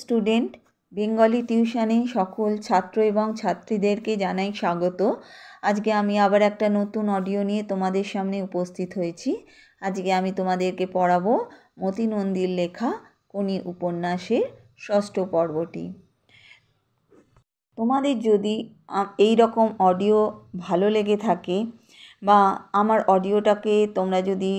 Student, Bengali টিউশনে সকল ছাত্র এবং ছাত্রীদেরকে জানাই স্বাগত। আজকে আমি আবার একটা নতুন অডিও নিয়ে তোমাদের সামনে উপস্থিত হয়েছি। আজকে আমি তোমাদেরকে পড়াবো মতি নন্দীর লেখা কোনি উপন্যাসের ষষ্ঠ পর্বটি। তোমাদের যদি এই রকম অডিও ভালো লেগে থাকে বা আমার অডিওটাকে তোমরা যদি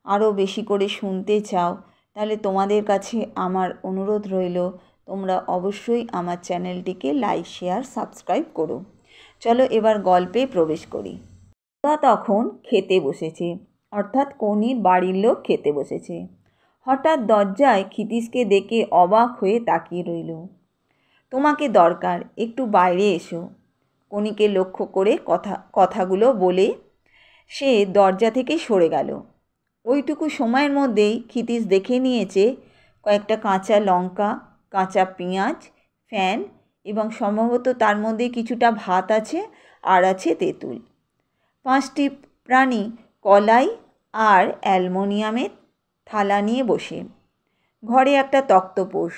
আরও বেশি করে শুনতে চাও, তাহলে তোমাদের কাছে আমার অনুরোধ রইল তোমরা অবশ্যই আমার চ্যানেলটিকে লাইক, শেয়ার, সাবস্ক্রাইব করো। চলো এবার গল্পে প্রবেশ করি। তোরা তখন খেতে বসেছে, অর্থাৎ কোনির বাড়ির লোক খেতে বসেছে। হঠাৎ দরজায় ক্ষিতীশকে দেখে অবাক হয়ে তাকিয়ে রইল। তোমাকে দরকার, একটু বাইরে এসো। কোনিকে লক্ষ্য করে কথাগুলো বলে সে দরজা থেকে সরে গেল। ওইটুকু সময়ের মধ্যেই ক্ষিতীশ দেখে নিয়েছে কয়েকটা কাঁচা লঙ্কা, কাঁচা পেঁয়াজ, ফ্যান এবং সম্ভবত তার মধ্যে কিছুটা ভাত আছে আর আছে তেঁতুল। 5টি প্রাণী কলাই আর অ্যালুমিনিয়ামের থালা নিয়ে বসে। ঘরে একটা তক্তপোষ,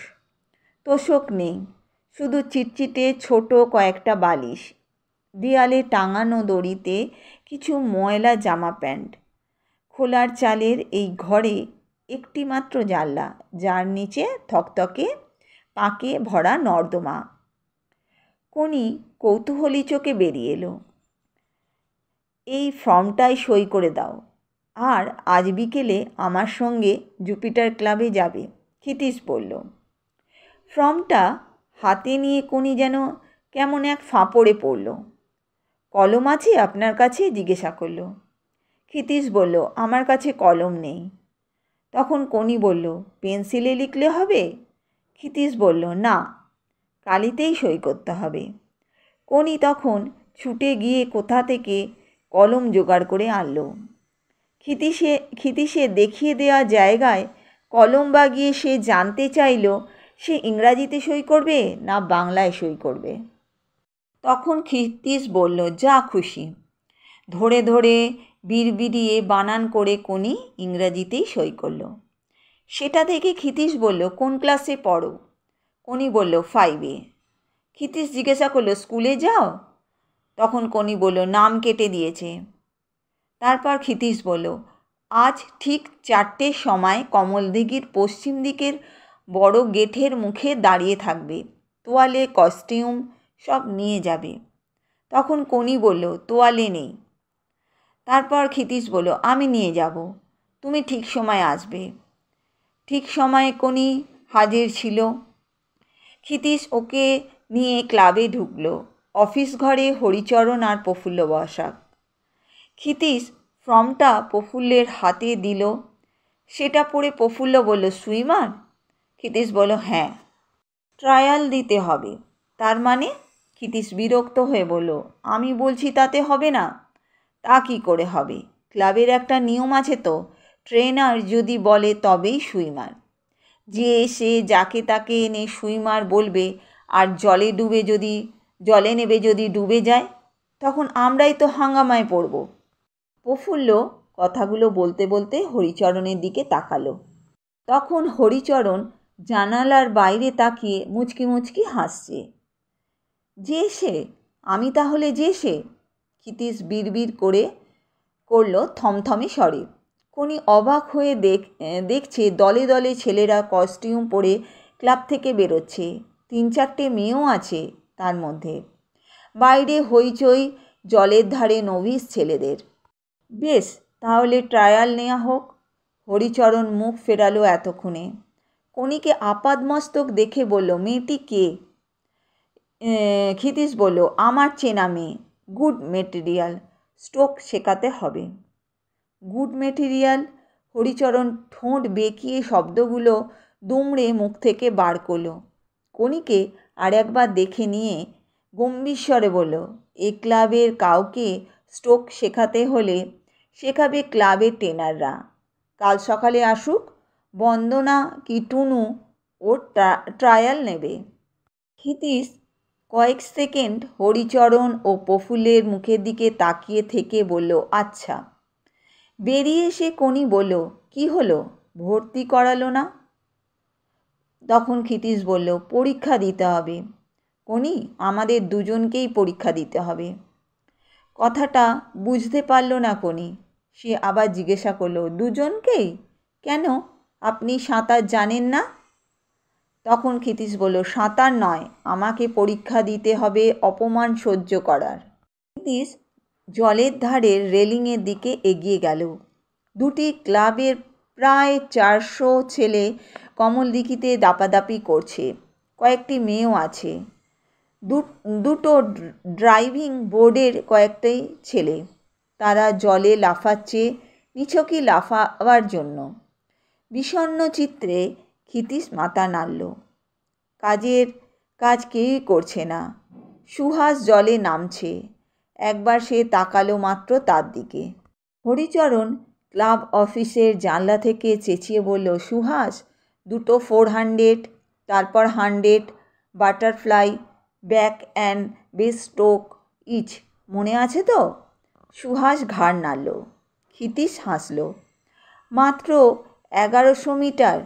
তোশক নেই, শুধু চিটচিটে ছোট কয়েকটা বালিশ। দেয়ালে টাঙানো দড়িতে কিছু ময়লা জামা প্যান্ট। খোলার চালের এই ঘরে একটি মাত্র জানলা, যার নিচে থকথকে পাকে ভরা নর্দমা। কোনি কৌতূহলী চোখে বেরিয়ে এলো। এই ফর্মটায় সই করে দাও, আর আজ বিকেলে আমার সঙ্গে জুপিটার ক্লাবে যাবে, ক্ষিতীশ বলল। ফর্মটা হাতে নিয়ে কোনি যেন কেমন এক ফাঁপড়ে পড়ল। কলম আছে আপনার কাছে? জিজ্ঞাসা করল। ক্ষিতীশ বলল, আমার কাছে কলম নেই। তখন কোনি বলল, পেন্সিলে লিখলে হবে? ক্ষিতীশ বলল, না, কালিতেই সই করতে হবে। কোনি তখন ছুটে গিয়ে কোথা থেকে কলম জোগাড় করে আনলো। ক্ষিতীশে দেখিয়ে দেওয়া জায়গায় কলম বাগিয়ে সে জানতে চাইল সে ইংরাজিতে সই করবে না বাংলায় সই করবে। তখন ক্ষিতীশ বলল, যা খুশি। ধরে ধরে বিড়বিড়িয়ে বানান করে কোনি ইংরাজিতেই সই করল। সেটা দেখে ক্ষিতীশ বলল, কোন ক্লাসে পড়ো? কোনি বলল, 5-এ। ক্ষিতীশ জিজ্ঞাসা করলো, স্কুলে যাও? তখন কোনি বলল, নাম কেটে দিয়েছে। তারপর ক্ষিতীশ বলল, আজ ঠিক 4টের সময় কমলদিঘির পশ্চিম দিকের বড় গেটের মুখে দাঁড়িয়ে থাকবে, তোয়ালে, কস্টিউম সব নিয়ে যাবে। তখন কোনি বলল, তোয়ালে নেই। তারপর ক্ষিতীশ বলল, আমি নিয়ে যাব, তুমি ঠিক সময় আসবে। ঠিক সময়ে কোনি হাজির ছিল। ক্ষিতীশ ওকে নিয়ে ক্লাবে ঢুকলো। অফিস ঘরে হরিচরণ আর প্রফুল্ল বসা। ক্ষিতীশ ফর্মটা প্রফুল্লের হাতে দিল। সেটা পড়ে প্রফুল্ল বলল, সুইমার? ক্ষিতীশ বলল, হ্যাঁ। ট্রায়াল দিতে হবে। তার মানে? ক্ষিতীশ বিরক্ত হয়ে বলল, আমি বলছি তাতে হবে না। তা কি করে হবে? ক্লাবের একটা নিয়ম আছে তো, ট্রেনার যদি বলে তবেই সুইমার। যে সে যাকে তাকে এনে সুইমার বলবে আর জলে নেবে যদি ডুবে যায়, তখন আমরাই তো হাঙ্গামায় পড়ব। প্রফুল্ল কথাগুলো বলতে বলতে হরিচরণের দিকে তাকালো। তখন হরিচরণ জানালার বাইরে তাকিয়ে মুচকি মুচকি হাসছে। যে সে? আমি তাহলে যে সে? ক্ষিতীশ বিড়বিড় করল থমথমে স্বরে। কোনি অবাক হয়ে দেখছে দলে দলে ছেলেরা কস্টিউম পরে ক্লাব থেকে বেরোচ্ছে। 3-4টে মেয়েও আছে তার মধ্যে। বাইরে হইচই, জলের ধারে নভিস ছেলেদের। বেশ, তাহলে ট্রায়াল নেওয়া হোক। হরিচরণ মুখ ফেরালো এতক্ষণে। কোনিকে আপাদমস্তক দেখে বলল, মেয়েটি কে? ক্ষিতীশ বলল, আমার চেনা মেয়ে, গুড মেটেরিয়াল, স্ট্রোক শেখাতে হবে। Good material? হরিচরণ ঠোঁট বেঁকিয়ে শব্দগুলো দুমড়ে মুখ থেকে বার করল। কোনিকে আর একবার দেখে নিয়ে গম্ভীর স্বরে বলল, এ ক্লাবের কাউকে স্ট্রোক শেখাতে হলে শেখাবে ক্লাবের ট্রেনাররা। কাল সকালে আসুক। বন্দনা কি টুনু ও ট্রায়াল নেবে। ক্ষিতীশ কয়েক সেকেন্ড হরিচরণ ও প্রফুল্লের মুখের দিকে তাকিয়ে থেকে বলল, আচ্ছা। বেরিয়ে এসে কোনি বলল, কি হলো, ভর্তি করালো না? তখন ক্ষিতীশ বলল, পরীক্ষা দিতে হবে কোনি, আমাদের দুজনকেই পরীক্ষা দিতে হবে। কথাটা বুঝতে পারল না কোনি। সে আবার জিজ্ঞাসা করলো, দুজনকেই কেন? আপনি সাঁতার জানেন না? তখন ক্ষিতীশ বলল, সাঁতার নয়, আমাকে পরীক্ষা দিতে হবে অপমান সহ্য করার। ক্ষিতীশ জলের ধারের রেলিংয়ের দিকে এগিয়ে গেল। দুটি ক্লাবের প্রায় 400 ছেলে কমলদিঘিতে দাপাদাপি করছে, কয়েকটি মেয়েও আছে। দুটো ড্রাইভিং বোর্ডের কয়েকটি ছেলে, তারা জলে লাফাচ্ছে নিছকই লাফাবার জন্য। বিষণ্ণ চিত্রে ক্ষিতীশ মাথা নাড়ল। কাজ কেউই করছে না। সুহাস জলে নামছে। একবার সে তাকালো মাত্র তার দিকে। হরিচরণ ক্লাব অফিসের জানলা থেকে চেঁচিয়ে বলল, সুহাস, দুটো 400, তারপর 100 butterfly, back and breast stroke each, মনে আছে তো? সুহাস ঘাড় নাড়ল। ক্ষিতীশ হাসল। মাত্র 1100 মিটার,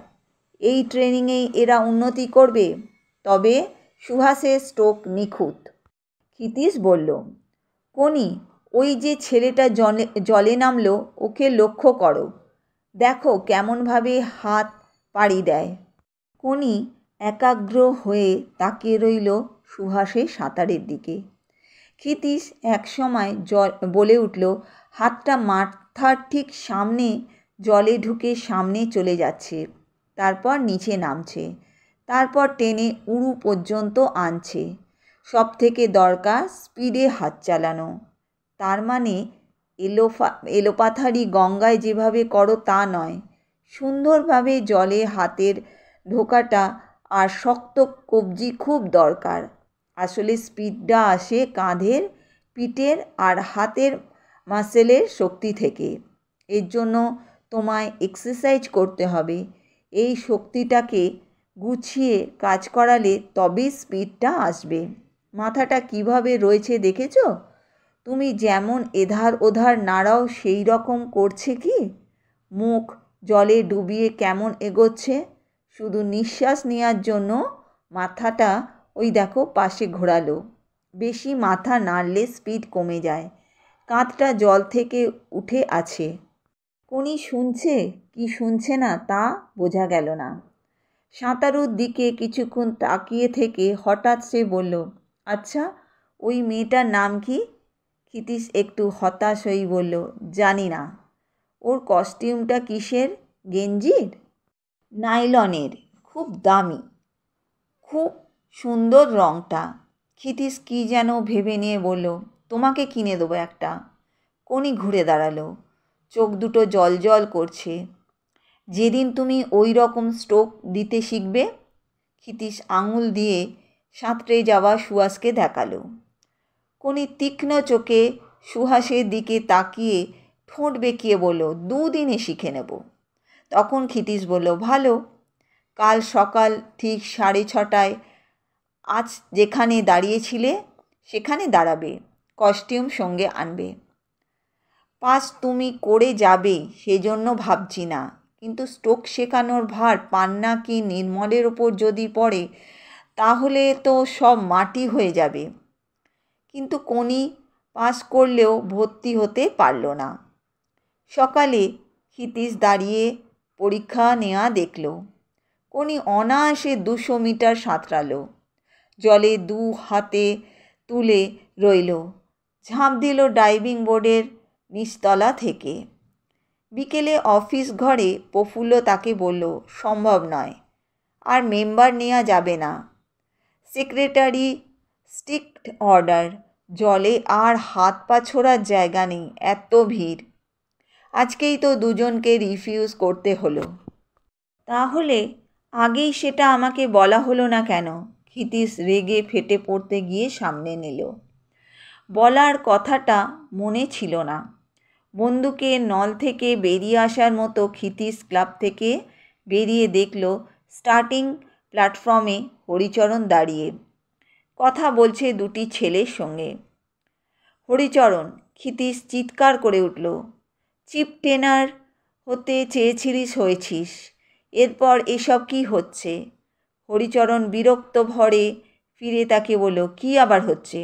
এই ট্রেনিংয়েই এরা উন্নতি করবে? তবে সুহাসের স্ট্রোক নিখুঁত। ক্ষিতীশ বলল, কোনি, ওই যে ছেলেটা জলে নামলো, ওকে লক্ষ্য করো, দেখো কেমনভাবে হাত পাড়ি দেয়। কোনি একাগ্র হয়ে তাকিয়ে রইল সুহাসের সাঁতারের দিকে। ক্ষিতীশ একসময় বলে উঠল, হাতটা মাথার ঠিক সামনে জলে ঢুকে সামনে চলে যাচ্ছে, তারপর নিচে নামছে, তারপর টেনে উড়ু পর্যন্ত আনছে। সব থেকে দরকার স্পিডে হাত চালানো। তার মানে এলোপাথারি গঙ্গায় যেভাবে করো তা নয়, সুন্দরভাবে জলে হাতের ঢোকাটা আর শক্ত কবজি খুব দরকার। আসলে স্পিডটা আসে কাঁধের, পিঠের আর হাতের মাসেলের শক্তি থেকে। এর জন্য তোমায় এক্সারসাইজ করতে হবে। এই শক্তিটাকে গুছিয়ে কাজ করালে তবেই স্পিডটা আসবে। মাথাটা কিভাবে রয়েছে দেখেছ? তুমি যেমন এধার ওধার নাড়াও সেই রকম করছে কি? মুখ জলে ডুবিয়ে কেমন এগোচ্ছে, শুধু নিঃশ্বাস নেওয়ার জন্য মাথাটা ওই দেখো পাশে ঘোরালো। বেশি মাথা নাড়লে স্পিড কমে যায়। কাঁধটা জল থেকে উঠে আছে। কোনি শুনছে কি শুনছে না তা বোঝা গেল না। সাঁতারুর দিকে কিছুক্ষণ তাকিয়ে থেকে হঠাৎ সে বলল, আচ্ছা, ওই মেয়েটার নাম কি? ক্ষিতীশ একটু হতাশ হয়েই বলল, জানি না। ওর কস্টিউমটা কিসের? গেঞ্জির? নাইলনের, খুব দামি, খুব সুন্দর রঙটা। ক্ষিতীশ কী যেন ভেবে নিয়ে বলল, তোমাকে কিনে দেবো একটা। কোনি ঘুরে দাঁড়ালো, চোখ দুটো জল জল করছে। যেদিন তুমি ওই রকম স্ট্রোক দিতে শিখবে। ক্ষিতীশ আঙুল দিয়ে সাঁতরে যাওয়া সুহাসকে দেখালো। কোনি তীক্ষ্ণ চোখে সুহাসের দিকে তাকিয়ে ঠোঁট বেঁকিয়ে বলল, 2 দিনে শিখে নেব। তখন ক্ষিতীশ বলল, ভালো, কাল সকাল ঠিক 6:30টায় আজ যেখানে দাঁড়িয়েছিলে সেখানে দাঁড়াবে, কস্টিউম সঙ্গে আনবে। পাস তুমি করে যাবে সেজন্য ভাবছি না, কিন্তু স্ট্রোক শেখানোর ভার পান্না কি নির্মলের ওপর যদি পড়ে তাহলে তো সব মাটি হয়ে যাবে। কিন্তু কোনি পাস করলেও ভর্তি হতে পারল না। সকালে ক্ষিতীশ দাঁড়িয়ে পরীক্ষা নেওয়া দেখল। কোনি অনায়াসে 200 মিটার সাঁতরালো, জলে 2 হাতে তুলে রইল, ঝাঁপ দিল ড্রাইভিং বোর্ডের নিচতলা থেকে। বিকেলে অফিস ঘরে প্রফুল্ল তাকে বলল, সম্ভব নয়, আর মেম্বার নেওয়া যাবে না, সেক্রেটারি স্ট্রিক্ট অর্ডার, জলে আর হাত পা ছোড়ার জায়গা নেই, এত ভিড়। আজকেই তো দুজনকে রিফিউজ করতে হলো। তাহলে আগেই সেটা আমাকে বলা হলো না কেন? ক্ষিতীশ রেগে ফেটে পড়তে গিয়ে সামনে নিল। বলার কথাটা মনে ছিল না। বন্দুকের নল থেকে বেরিয়ে আসার মতো ক্ষিতীশ ক্লাব থেকে বেরিয়ে দেখল স্টার্টিং প্ল্যাটফর্মে হরিচরণ দাঁড়িয়ে কথা বলছে দুটি ছেলের সঙ্গে। হরিচরণ, ক্ষিতীশ চিৎকার করে উঠল, চিপ ট্রেনার হতে চেয়েছিলিস, হয়েছিস, এরপর এসব কি হচ্ছে? হরিচরণ বিরক্ত ভরে ফিরে তাকে বলল, কি আবার হচ্ছে?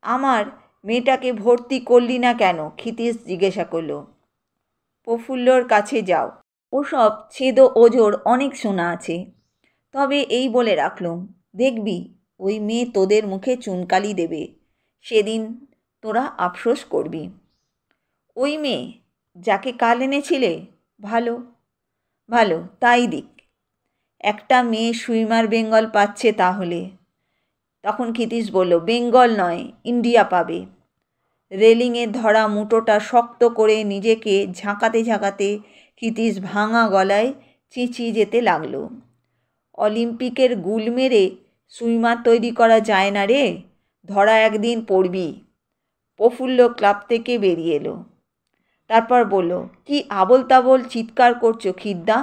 আমার মেয়েটাকে ভর্তি করলি না কেন? ক্ষিতীশ জিজ্ঞাসা করল। প্রফুল্লর কাছে যাও, ওসব ছেদ ওজোর অনেক শোনা আছে। তবে এই বলে রাখলুম, দেখবি ওই মেয়ে তোদের মুখে চুনকালি দেবে, সেদিন তোরা আফসোস করবি। ওই মেয়ে যাকে কাল এনেছিলে? ভালো ভালো, তাই দিক। একটা মেয়ে সুইমার বেঙ্গল পাচ্ছে তাহলে। তখন ক্ষিতীশ বলল, বেঙ্গল নয়, ইন্ডিয়া পাবে। রেলিংয়ে ধরা মুঠোটা শক্ত করে নিজেকে ঝাঁকাতে ঝাঁকাতে ক্ষিতীশ ভাঙা গলায় চেঁচিয়ে যেতে লাগলো, অলিম্পিকের গুল মেরে সুইমার তৈরি করা যায় না রে, ধরা একদিন পড়বি। প্রফুল্ল ক্লাব থেকে বেরিয়ে এলো। তারপর বলল, কি আবোল তাবোল চিৎকার করছো খিদ্দা?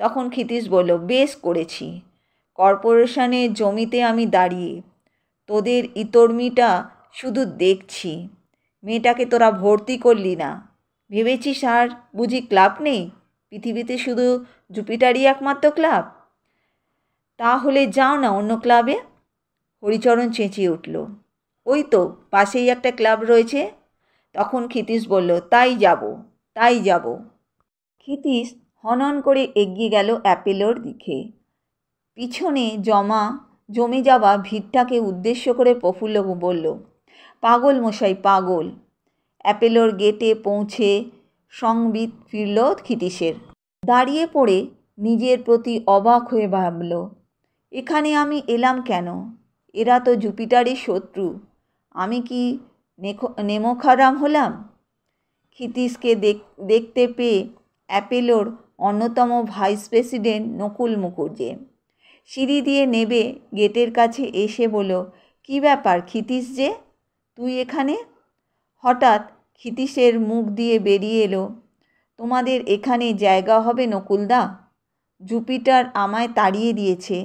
তখন ক্ষিতীশ বলল, বেশ করেছি, কর্পোরেশনের জমিতে আমি দাঁড়িয়ে তোদের ইতর্মিটা শুধু দেখছি। মেয়েটাকে তোরা ভর্তি করলি না, ভেবেছিস আর বুঝি ক্লাব নেই? পৃথিবীতে শুধু জুপিটারই একমাত্র ক্লাব? তাহলে যাও না অন্য ক্লাবে। হরিচরণ চেঁচিয়ে উঠল, ওই তো পাশেই একটা ক্লাব রয়েছে। তখন ক্ষিতীশ বলল, তাই যাব। ক্ষিতীশ হনন করে এগিয়ে গেল অ্যাপেলোর দিকে। পিছনে জমে যাওয়া ভিড়টাকে উদ্দেশ্য করে প্রফুল্ল বলল, পাগল মশাই, পাগল। অ্যাপেলোর গেটে পৌঁছে সংবিত ফিরল ক্ষিতীশের। দাঁড়িয়ে পড়ে নিজের প্রতি অবাক হয়ে ভাবল, এখানে আমি এলাম কেন? এরা তো জুপিটারই শত্রু। আমি কি নেমোখারাম হলাম? ক্ষিতীশকে দেখতে পেয়ে অ্যাপেলোর অন্যতম ভাইস প্রেসিডেন্ট নকুল মুখুর্জি সিঁড়ি দিয়ে নেবে গেটের কাছে এসে বলল, কি ব্যাপার ক্ষিতীশ যে, তুই এখানে? হঠাৎ ক্ষিতীশের মুখ দিয়ে বেরিয়ে এলো, তোমাদের এখানে জায়গা হবে নকুলদা? জুপিটার আমায় তাড়িয়ে দিয়েছে।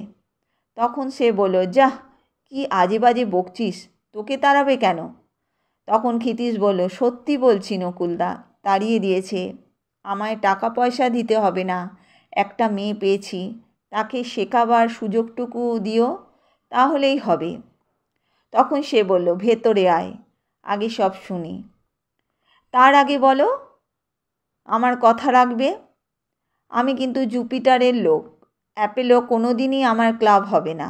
তখন সে বলল, যাহ, কি আজে বাজে বকছিস, তোকে তাড়াবে কেন? তখন ক্ষিতীশ বলল, সত্যি বলছি নকুলদা, তাড়িয়ে দিয়েছে। আমায় টাকা পয়সা দিতে হবে না, একটা মেয়ে পেয়েছি, তাকে শেখাবার সুযোগটুকু দিও, তাহলেই হবে। তখন সে বলল, ভেতরে আয়, আগে সব শুনি। তার আগে বলো, আমার কথা রাখবে? আমি কিন্তু জুপিটারের লোক, অ্যাপেলো কোনো দিনই আমার ক্লাব হবে না।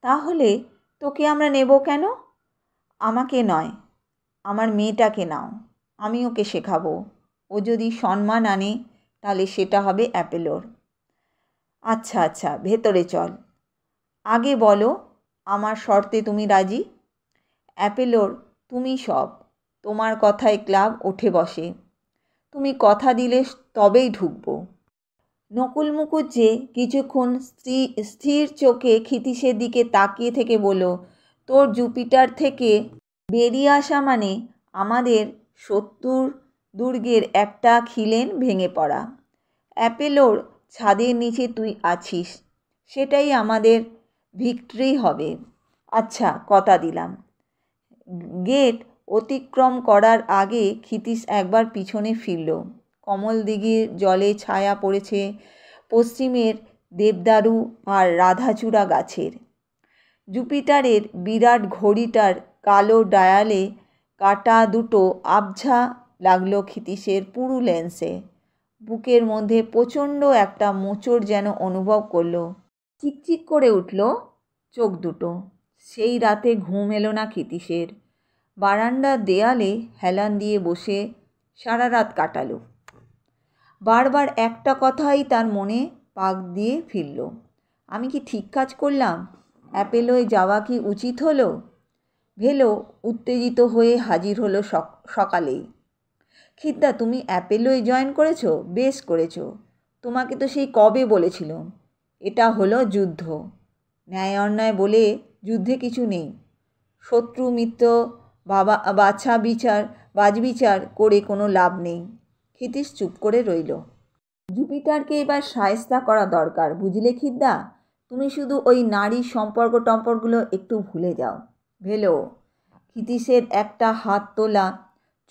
তাহলে তোকে আমরা নেব কেন? আমাকে নয়, আমার মেয়েটাকে নাও, আমি ওকে শেখাবো। ও যদি সম্মান আনে তাহলে সেটা হবে অ্যাপেলোর। আচ্ছা, ভেতরে চল। আগে বলো, আমার শর্তে তুমি রাজি? অ্যাপেলোর তুমি সব, তোমার কথায় ক্লাব ওঠে বসে। তুমি কথা দিলে তবেই ঢুকবো। নকুল মুখুজ্জে কিছুক্ষণ স্থির চোখে ক্ষিতীশের দিকে তাকিয়ে থেকে বলল, তোর জুপিটার থেকে বেরিয়ে আসা মানে আমাদের 70 দুর্গের একটা খিলেন ভেঙে পড়া। অ্যাপেলোর ছাদের নিচে তুই আছিস, সেটাই আমাদের ভিক্টরি হবে। আচ্ছা, কথা দিলাম। গেট অতিক্রম করার আগে ক্ষিতীশ একবার পিছনে ফিরল। কমল দিঘির জলে ছায়া পড়েছে পশ্চিমের দেবদারু আর রাধাচূড়া গাছের। জুপিটারের বিরাট ঘড়িটার কালো ডায়ালে কাটা দুটো আবঝা লাগলো ক্ষিতীশের পুরু লেন্সে। বুকের মধ্যে প্রচণ্ড একটা মোচড় যেন অনুভব করলো। চিকচিক করে উঠল চোখ দুটো। সেই রাতে ঘুম এলো না ক্ষিতীশের। বারান্দার দেয়ালে হেলান দিয়ে বসে সারা রাত কাটালো। বারবার একটা কথাই তার মনে পাক দিয়ে ফিরল, আমি কি ঠিক কাজ করলাম? অ্যাপেলোয় যাওয়া কি উচিত হলো? ভেলো উত্তেজিত হয়ে হাজির হলো সকালেই। খিদ্দা, তুমি অ্যাপেলোয় জয়েন করেছো? বেশ করেছো। তোমাকে তো সেই কবে বলেছিলাম, এটা হলো যুদ্ধ। ন্যায় অন্যায় বলে যুদ্ধে কিছু নেই। শত্রু মিত্র বাছবিচার করে কোনো লাভ নেই। ক্ষিতীশ চুপ করে রইল। জুপিটারকে এবার শায়েস্তা করা দরকার, বুঝলে খিদ্দা? তুমি শুধু ওই নারীর সম্পর্কগুলো একটু ভুলে যাও। ভেলো। ক্ষিতীশের একটা হাত তোলা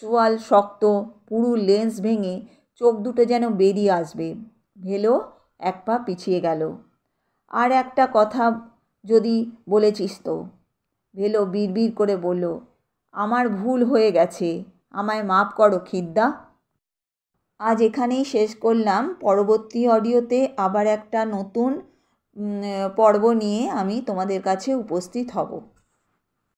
চোয়াল শক্ত, পুরু লেন্স ভেঙে চোখ দুটো যেন বেরিয়ে আসবে। ভেলো এক পা পিছিয়ে গেল। আর একটা কথা যদি বলেছিস তো। ভেলো বিড়বিড় করে বলল, আমার ভুল হয়ে গেছে, আমায় মাপ করো খিদ্দা। আজ এখানেই শেষ করলাম। পরবর্তী অডিওতে আবার একটা নতুন পর্ব নিয়ে আমি তোমাদের কাছে উপস্থিত হব।